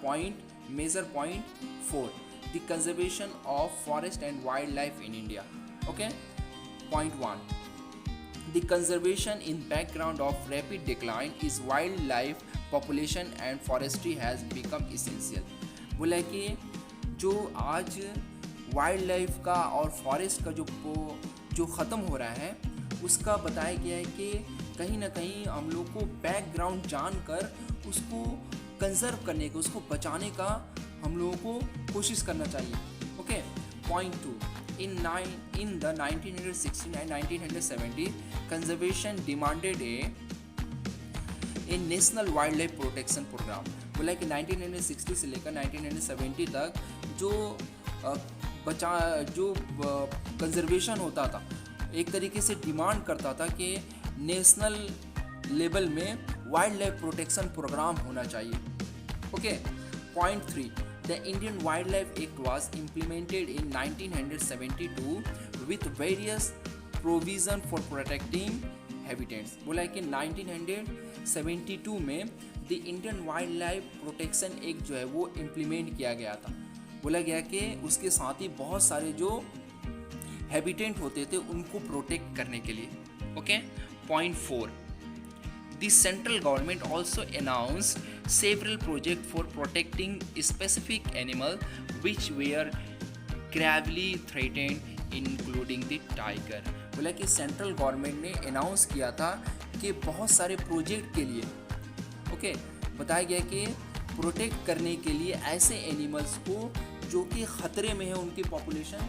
point 4, the conservation of forest and wildlife in India. Okay, point 1, the conservation in background of rapid decline is wildlife population and forestry has become essential. बोला कि जो आज wild life का और forest का जो ख़त्म हो रहा है उसका बताया गया है कि कहीं ना कहीं हम लोग को बैकग्राउंड जानकर उसको कंजर्व करने का, उसको बचाने का हम लोगों को कोशिश करना चाहिए. Okay, point 2, in the 1960 and 1970 conservation demanded a national wildlife protection program. बोला कि 1960 से लेकर 1970 तक जो कंजर्वेशन होता था एक तरीके से डिमांड करता था कि नेशनल लेवल में वाइल्ड लाइफ प्रोटेक्शन प्रोग्राम होना चाहिए. Okay, point 3, the Indian Wildlife Act was implemented in 1972 with various provision for protecting habitats. बोला है कि 1972 में the Indian Wildlife Protection Act जो है वो इम्प्लीमेंट किया गया था. बोला गया कि उसके साथ ही बहुत सारे जो हैबिटेट होते थे उनको प्रोटेक्ट करने के लिए. Okay, point 4, the central government also announced several projects for protecting specific animals which were gravely threatened including the tiger. बोला कि सेंट्रल गवर्नमेंट ने अनाउंस किया था कि बहुत सारे प्रोजेक्ट के लिए बताया गया कि प्रोटेक्ट करने के लिए ऐसे एनिमल्स को जो कि ख़तरे में है उनकी पॉपुलेशन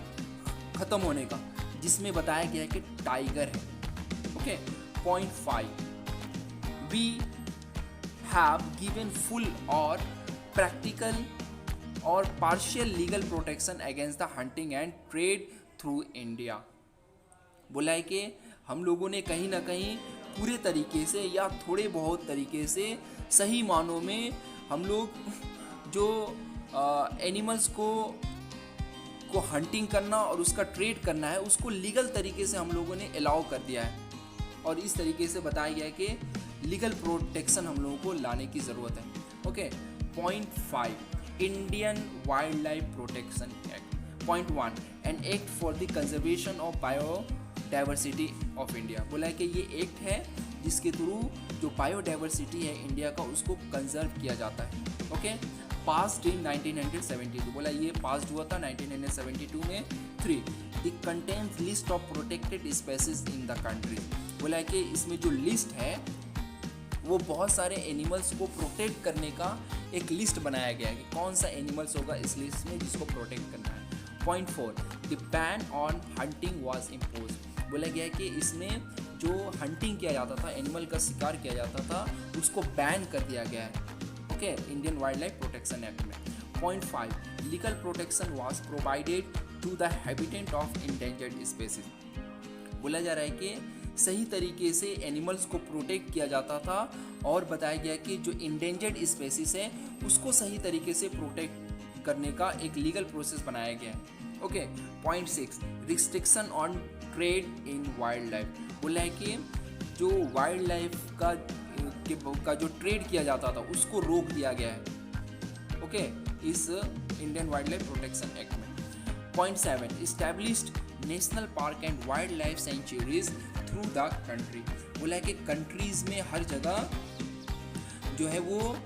ख़त्म होने का, जिसमें बताया गया है कि टाइगर है. Okay, point 5, we have given full or practical or partial legal protection against the hunting and trade through India. बोला है कि हम लोगों ने कहीं ना कहीं पूरे तरीके से या थोड़े बहुत तरीके से सही मानों में हम लोग जो एनिमल्स को हंटिंग करना और उसका ट्रेड करना है उसको लीगल तरीके से हम लोगों ने अलाउ कर दिया है. और इस तरीके से बताया गया है कि लीगल प्रोटेक्शन हम लोगों को लाने की ज़रूरत है. Okay, point 5, Indian wild life protection act. Point 1, an act for the conservation of biodiversity of India. बोला है कि ये एक्ट है जिसके थ्रू जो बायोडाइवर्सिटी है इंडिया का उसको कंजर्व किया जाता है. Okay, passed in 1972. बोला ये पास्ड हुआ था 1972 में. 3, the contains list of protected species in the country. बोला है कि इसमें जो लिस्ट है वो बहुत सारे एनिमल्स को प्रोटेक्ट करने का एक लिस्ट बनाया गया है कि कौन सा एनिमल्स होगा इस लिस्ट में जिसको प्रोटेक्ट करना है. Point 4, the ban on hunting was impose. बोला गया है कि इसमें जो हंटिंग किया जाता था, एनिमल का शिकार किया जाता था, उसको बैन कर दिया गया है. Okay, Indian wild life protection act में. Point 5, legal protection was provided to the habitat of endangered species. बोला जा रहा है कि सही तरीके से एनिमल्स को प्रोटेक्ट किया जाता था और बताया गया कि जो इंडेंजर्ड स्पेसीज है उसको सही तरीके से प्रोटेक्ट करने का एक लीगल प्रोसेस बनाया गया है. Okay, point 6, restriction on trade in wild life. बोला है कि जो वाइल्ड लाइफ का जो ट्रेड किया जाता था उसको रोक दिया गया है. ओके, इस Indian wild life protection act में. Point 7, established national park and wild life sanctuaries through the country. बोला है कि कंट्रीज में हर जगह जो है वो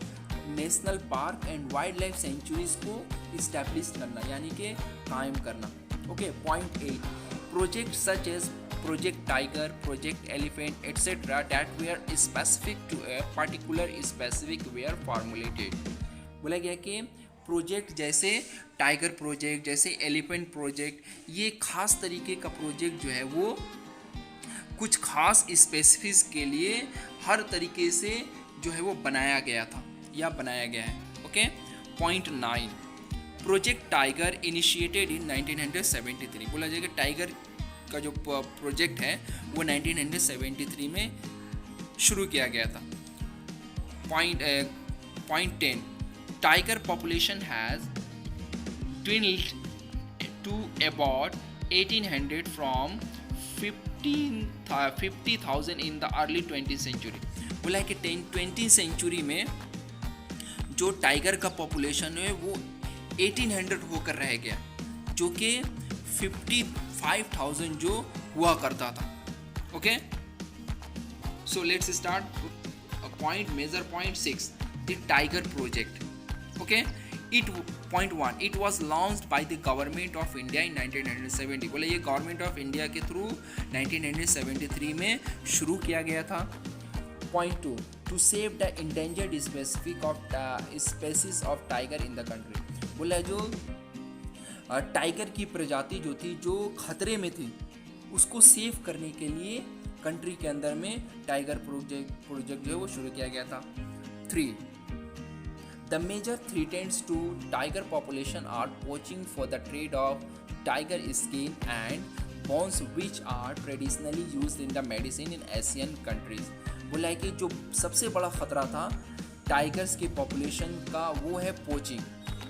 national park and wild life sanctuaries को इस्टेब्लिश करना यानी कि कायम करना. Okay, point 8, project such as project tiger, project elephant etcetera that were specific to a particular specific were formulated. बोला गया कि प्रोजेक्ट जैसे टाइगर प्रोजेक्ट, जैसे एलिफेंट प्रोजेक्ट, ये खास तरीके का प्रोजेक्ट जो है वो कुछ खास स्पेसिफिक्स के लिए हर तरीके से जो है वो बनाया गया था या बनाया गया है. Okay, point 9, project tiger initiated in 1973. बोला जाएगा टाइगर का जो प्रोजेक्ट है वो 1973 में शुरू किया गया था. Point 10, tiger population has dwindled to about 1800 from 50,000 in the early 20th century. बोला है कि 20th सेंचुरी में जो टाइगर का पॉपुलेशन है वो 1800 होकर रह गया, जो कि 55,000 जो हुआ करता था। Okay, so let's start point major point 6 the tiger project. Okay, Point 1 it was launched by the government of India in 1970। बोले ये गवर्नमेंट ऑफ इंडिया के थ्रू 1973 में शुरू किया गया था। Point 2 to save the endangered species of tiger in the country। बोला जो टाइगर की प्रजाति जो थी, जो खतरे में थी, उसको सेव करने के लिए कंट्री के अंदर में टाइगर प्रोजेक्ट जो है वो शुरू किया गया था। 3 The major threats to tiger population are poaching for the trade of tiger skin and bones, which are traditionally used in the medicine in Asian countries। बोला है कि जो सबसे बड़ा खतरा था टाइगर्स के पॉपुलेशन का वो है पोचिंग।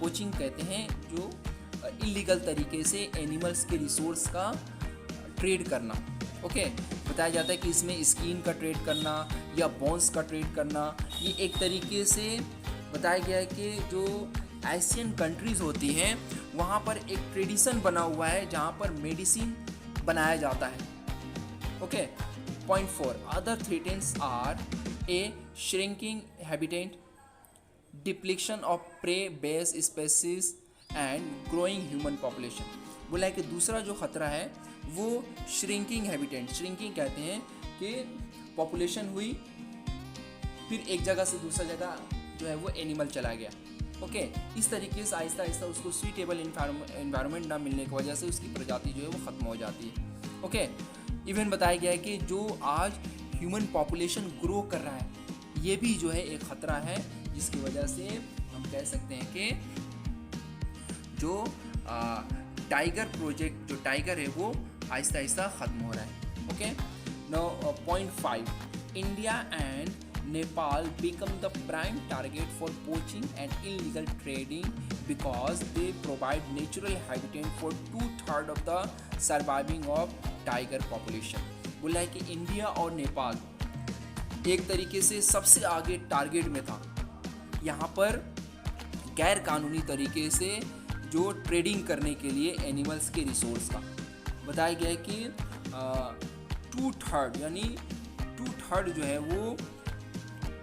पोचिंग कहते हैं जो इलीगल तरीके से एनिमल्स के रिसोर्स का ट्रेड करना। ओके, बताया जाता है कि इसमें स्किन का ट्रेड करना या बोन्स का ट्रेड करना, ये एक तरीके से बताया गया है कि जो एशियन कंट्रीज़ होती हैं वहाँ पर एक ट्रेडिशन बना हुआ है जहाँ पर मेडिसिन बनाया जाता है। Okay, point 4 other threatens are a shrinking habitat, depletion of prey base species and growing human population. बोला है कि दूसरा जो खतरा है वो श्रिंकिंग हैबिटेट। श्रिंकिंग कहते हैं कि पॉपुलेशन हुई, फिर एक जगह से दूसरा जगह जो है वो एनिमल चला गया। ओके, इस तरीके से आहिस्ता आहिस्ता उसको सूटेबल इन्वायरमेंट ना मिलने की वजह से उसकी प्रजाति जो है वो ख़त्म हो जाती है। ओके, इवन बताया गया है कि जो आज ह्यूमन पॉपुलेशन ग्रो कर रहा है, ये भी जो है एक ख़तरा है, जिसकी वजह से हम कह सकते हैं कि जो टाइगर प्रोजेक्ट, जो टाइगर है वो आहिस्ता आहिस्ता ख़त्म हो रहा है। Okay, now point 5 India and Nepal become the prime target for poaching and illegal trading because they provide natural habitat for 2/3 of the surviving of tiger population। बोला है कि इंडिया और नेपाल एक तरीके से सबसे आगे टारगेट में था यहाँ पर गैर कानूनी तरीके से जो ट्रेडिंग करने के लिए एनिमल्स के रिसोर्स का। बताया गया है कि 2/3 यानी 2/3 जो है वो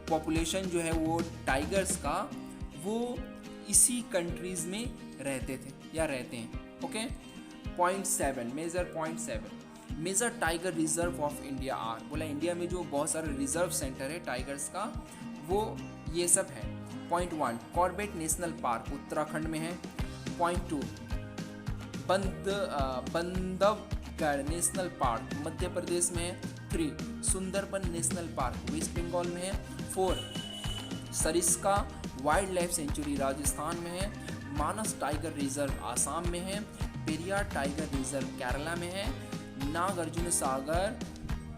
पॉपुलेशन जो है वो टाइगर्स का वो इसी कंट्रीज़ में रहते थे या रहते हैं। Okay, point 7 major point 7 major tiger reserve of India are. बोला इंडिया में जो बहुत सारे रिजर्व सेंटर है टाइगर्स का वो ये सब है। Point 1 Corbett national park Uttarakhand में है। Point 2 Bandhavgarh national park Madhya Pradesh में है। 3 Sundarban national park West Bengal में है। 4 Sariska wildlife sanctuary Rajasthan में है। मानस टाइगर रिजर्व आसाम में है। पेरियार टाइगर रिजर्व केरला में है। नागार्जुन सागर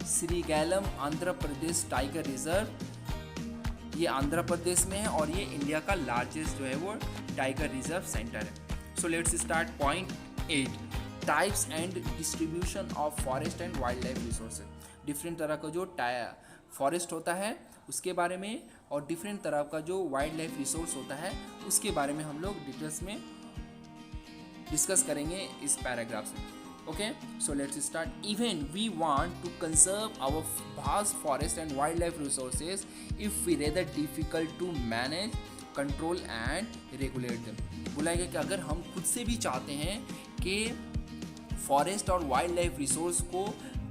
श्रीगैलम आंध्र प्रदेश टाइगर रिजर्व ये आंध्र प्रदेश में है और ये इंडिया का लार्जेस्ट जो है वो टाइगर रिजर्व सेंटर है। सो let's start point 8 types and distribution of forest and wild life resources. Different तरह का जो फॉरेस्ट होता है उसके बारे में और डिफरेंट तरह का जो वाइल्ड लाइफ रिसोर्स होता है उसके बारे में हम लोग डिटेल्स में डिस्कस करेंगे इस पैराग्राफ से। Okay, so let's start. Even we want to conserve our vast forest and wild life resources if we rather difficult to manage control and regulate them. बोला गया कि अगर हम खुद से भी चाहते हैं कि फॉरेस्ट और वाइल्ड लाइफ रिसोर्स को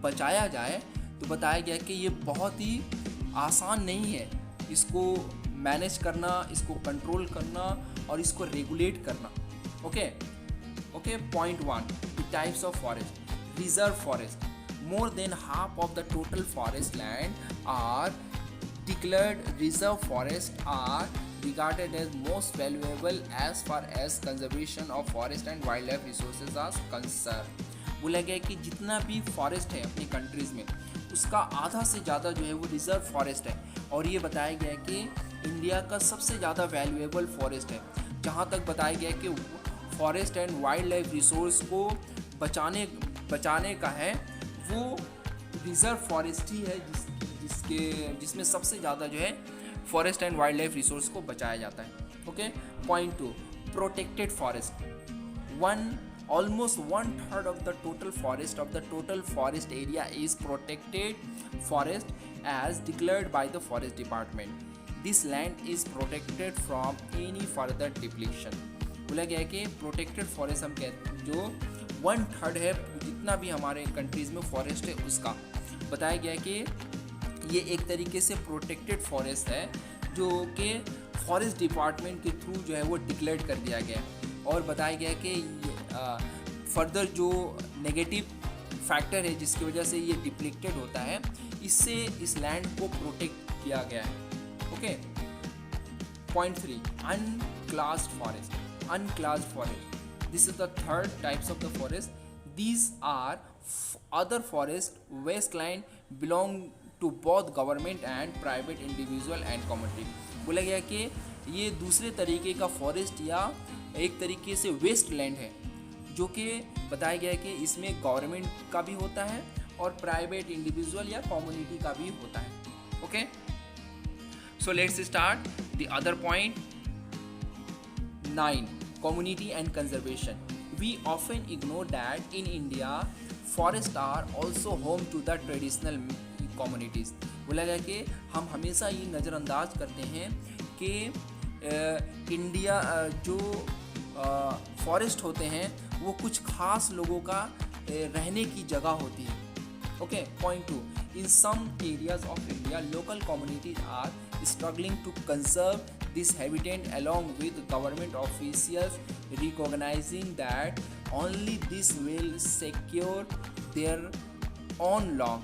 बचाया जाए तो बताया गया कि ये बहुत ही आसान नहीं है इसको मैनेज करना, इसको कंट्रोल करना और इसको रेगुलेट करना। Okay, point 1 types of forest. Reserve forest more than half of the total forest land are declared reserve forest are regarded as most valuable as far as conservation of forest and wildlife resources are concerned। बोला गया कि जितना भी forest है अपनी countries में उसका आधा से ज़्यादा जो है वो रिजर्व फॉरेस्ट है और ये बताया गया है कि इंडिया का सबसे ज़्यादा वैल्यूएबल फॉरेस्ट है। जहाँ तक बताया गया कि forest and wild life resource को बचाने का है वो रिजर्व फॉरेस्ट ही है जिसमें सबसे ज़्यादा जो है forest and wild life resource को बचाया जाता है। Okay, point 2, protected forest. Almost 1/3 of the total forest area is protected forest as declared by the forest department. This land is protected from any further depletion. बोला गया है कि protected forest हम कहते हैं जो 1/3 है जितना भी हमारे कंट्रीज़ में फॉरेस्ट है उसका, बताया गया है कि ये एक तरीके से प्रोटेक्टेड फॉरेस्ट है जो कि फॉरेस्ट डिपार्टमेंट के थ्रू जो है वो डिक्लेयर कर दिया गया है। और बताया गया है कि फर्दर जो नेगेटिव फैक्टर है जिसकी वजह से ये डिप्लीटेड होता है, इससे इस लैंड को प्रोटेक्ट किया गया है। Okay, point 3, unclassed forest. This is the third types of the forest. These are other forest wasteland belong to both government and private individual and community. बोला गया कि ये दूसरे तरीके का फॉरेस्ट या एक तरीके से वेस्ट लैंड है जो कि बताया गया है कि इसमें गवर्नमेंट का भी होता है और प्राइवेट इंडिविजुअल या कम्युनिटी का भी होता है। Okay, so let's start the other point 9, community and conservation. We often ignore that in India forest are also home to the traditional communities. बोला गया कि हम हमेशा ये नज़रअंदाज करते हैं कि इंडिया जो फॉरेस्ट होते हैं वो कुछ खास लोगों का रहने की जगह होती है। Okay, point 2, in some areas of India local communities are struggling to conserve this habitat along with government officials recognizing that only this will secure their own long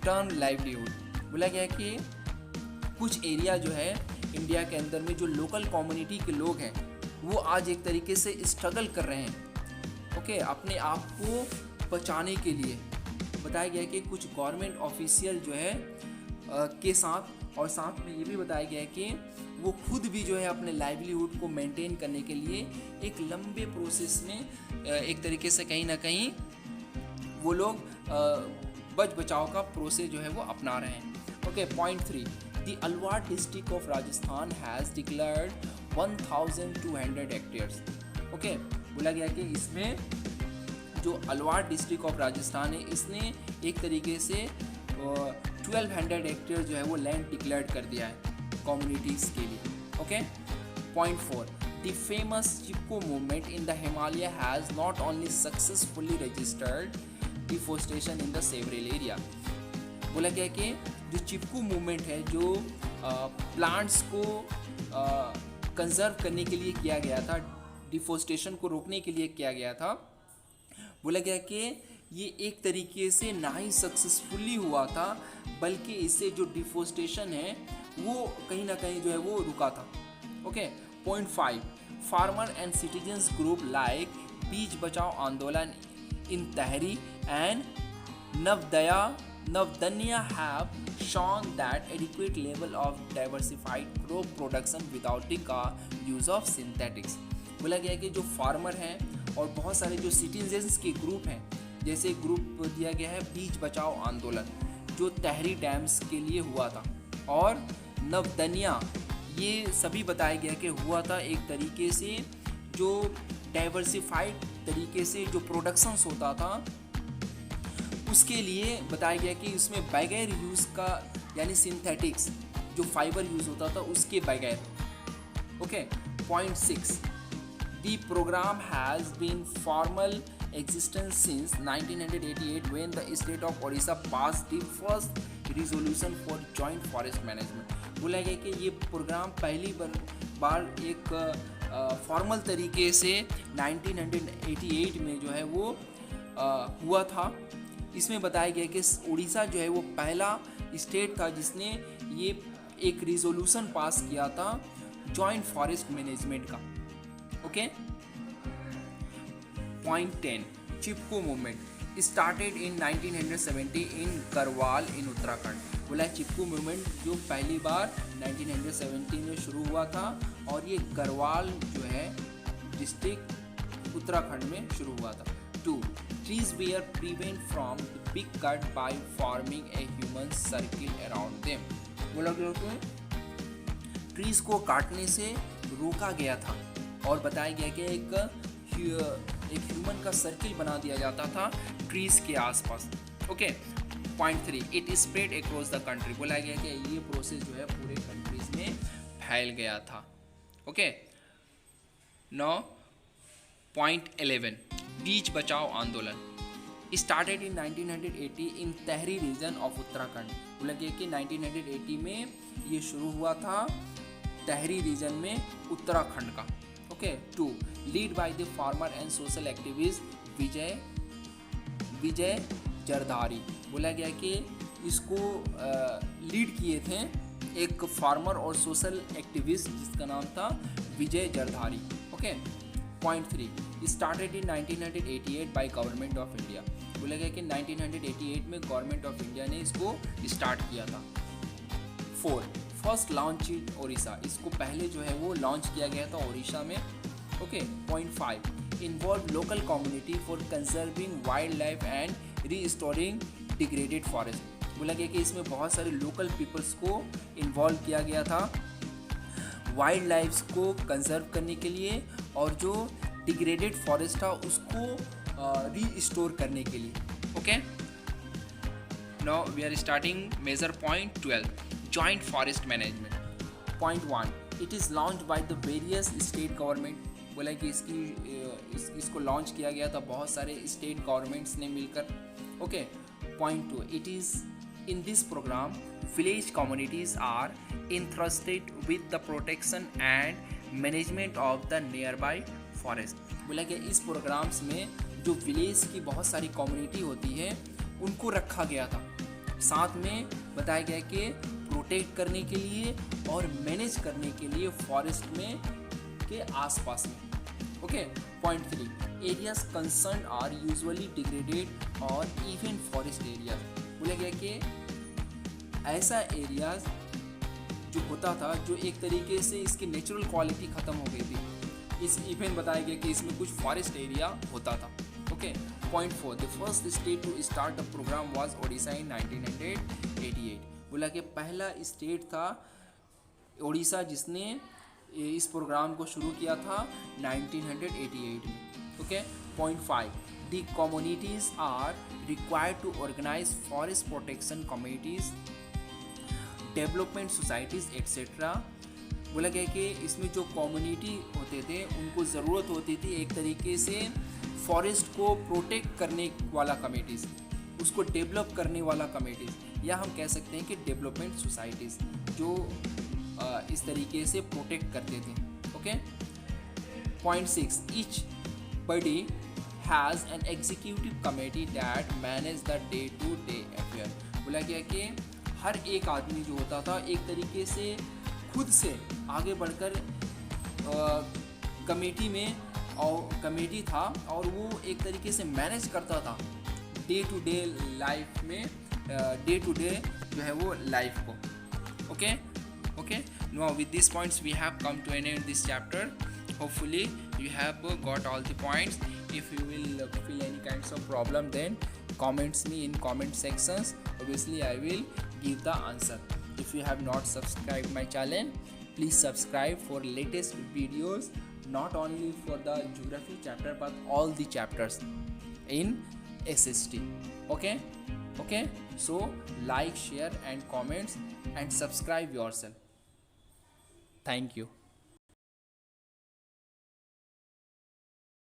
term livelihood। बोला गया है कि कुछ एरिया जो है India के अंदर में जो लोकल कम्युनिटी के लोग हैं वो आज एक तरीके से स्ट्रगल कर रहे हैं। ओके, अपने आप को बचाने के लिए बताया गया है कि कुछ गवर्नमेंट ऑफिशियल जो है के साथ, और साथ में ये भी बताया गया है कि वो खुद भी जो है अपने लाइवलीहुड को मेंटेन करने के लिए एक लंबे प्रोसेस में एक तरीके से कहीं ना कहीं वो लोग बच बचाव का प्रोसेस जो है वो अपना रहे हैं। Okay, point 3, the Alwar district of Rajasthan has declared 1200 hectares. Okay, बोला गया कि इसमें जो अलवार डिस्ट्रिक्ट ऑफ राजस्थान है इसने एक तरीके से 1200 हेक्टेयर जो है वो लैंड डिक्लेयर कर दिया है कम्युनिटीज़ के लिए। Okay, point 4, the famous Chipko movement in the Himalaya has not only successfully registered deforestation in the several area. बोला गया कि जो चिपको मूवमेंट है जो प्लांट्स को कंजर्व करने के लिए किया गया था, डिफोरेस्टेशन को रोकने के लिए किया गया था, बोला गया कि ये एक तरीके से ना ही सक्सेसफुली हुआ था बल्कि इससे जो डिफोरेस्टेशन है वो कहीं ना कहीं जो है वो रुका था। Okay, point 5, farmer and citizens group like बीज बचाओ आंदोलन इन तहरी and नवदन्या have shown that adequate level of diversified crop production without the use of synthetics। बोला गया कि जो फार्मर हैं और बहुत सारे जो सिटीजन्स के ग्रुप हैं, जैसे ग्रुप दिया गया है बीज बचाओ आंदोलन जो तहरी डैम्स के लिए हुआ था, और नवदन्या, ये सभी बताया गया कि हुआ था एक तरीके से जो डाइवर्सिफाइड तरीके से जो प्रोडक्शंस होता था उसके लिए बताया गया कि उसमें बगैर यूज़ का यानी सिंथेटिक्स जो फाइबर यूज़ होता था उसके बगैर। Okay, point 6, the programme has been formal existence since 1988 when the state of Odisha passed the first resolution for joint forest management। बोला गया कि ये प्रोग्राम पहली बार एक फॉर्मल तरीके से 1988 में जो है वो हुआ था। इसमें बताया गया कि उड़ीसा जो है वो पहला स्टेट था जिसने ये एक रिजोल्यूशन पास किया था जॉइंट फॉरेस्ट मैनेजमेंट का। Okay, point 10, Chipko movement started in 1970 इन गढ़वाल इन उत्तराखंड। बोला चिपको मूवमेंट जो पहली बार 1970 में शुरू हुआ था और ये गढ़वाल जो है डिस्ट्रिक्ट उत्तराखंड में शुरू हुआ था। 2, trees were prevent from being cut by forming a human circle around them। बोला गया कि ट्रीज को काटने से रोका गया था और बताया गया कि एक ह्यूमन का सर्किल बना दिया जाता था ट्रीज के आसपास। Okay, point 3, it spread across the country. बोला गया कि ये प्रोसेस जो है पूरे कंट्रीज में फैल गया था। Okay, now point 11, Beej Bachao Andolan started in 1980 in Tehri region of Uttarakhand. बोला गया कि 1980 में ये शुरू हुआ था तहरी रीजन में उत्तराखंड का। Okay, 2, lead by the farmer and social activist Vijay Jardhari. बोला गया कि इसको लीड किए थे एक फार्मर और सोशल एक्टिविस्ट जिसका नाम था Vijay Jardhari. Okay, point 3, started in 1988 by government of India. बोला गया कि 1988 में गवर्नमेंट ऑफ इंडिया ने इसको स्टार्ट किया था। 4, फर्स्ट लॉन्च इन ओडिशा। इसको पहले जो है वो लॉन्च किया गया था ओडिशा में। Okay, point 5, involve local community for conserving wild life and restoring degraded forest. बोला गया कि इसमें बहुत सारे लोकल पीपल्स को इन्वॉल्व किया गया था वाइल्ड लाइफ को कंजर्व करने के लिए और जो डिग्रेडेड फॉरेस्ट था उसको रीस्टोर करने के लिए। Okay, now we are starting major point 12, joint forest management. Point 1, it is launch by the various state government. बोला कि इसको लॉन्च किया गया था बहुत सारे स्टेट गवर्नमेंट्स ने मिलकर। Okay, point 2, it is in this program village communities are entrusted with the protection and management of the nearby forest। बोला कि इस प्रोग्राम्स में जो विलेज की बहुत सारी कम्युनिटी होती है उनको रखा गया था, साथ में बताया गया कि प्रोटेक्ट करने के लिए और मैनेज करने के लिए फॉरेस्ट में के आसपास में। Okay, point 3, areas concern are usually degraded और इवन फॉरेस्ट एरियाज। बोला गया कि ऐसा एरियाज जो होता था जो एक तरीके से इसकी नेचुरल क्वालिटी ख़त्म हो गई थी, इस इवन बताया गया कि इसमें कुछ फॉरेस्ट एरिया होता था। Okay, point 4, the first state to start the programme was Odisha in 1988। बोला कि पहला स्टेट था ओडिशा जिसने इस प्रोग्राम को शुरू किया था 1988 में। Okay, point 5, the communities are required to organize forest protection committees, development societies etc। बोला गया कि इसमें जो कम्युनिटी होते थे उनको ज़रूरत होती थी एक तरीके से फॉरेस्ट को प्रोटेक्ट करने वाला कमेटीज़, उसको डेवलप करने वाला कमेटीज़, या हम कह सकते हैं कि डेवलपमेंट सोसाइटीज़ जो इस तरीके से प्रोटेक्ट करते थे। Okay, point 6, each body has an executive committee that manage the day-to-day affair। बोला गया कि हर एक आदमी जो होता था एक तरीके से खुद से आगे बढ़कर कमेटी में और कमेटी था और वो एक तरीके से मैनेज करता था डे टू डे लाइफ में, डे टू डे जो है वो लाइफ को। Okay, now with these points we have come to an end this chapter. Hopefully you have got all the points. If you will feel any kinds of problem, then comments me in comment sections. Obviously I will give the answer. If you have not subscribed my channel, please subscribe for latest videos, not only for the geography chapter but all the chapters in SST. Okay, so like, share and comments and subscribe yourself. Thank you.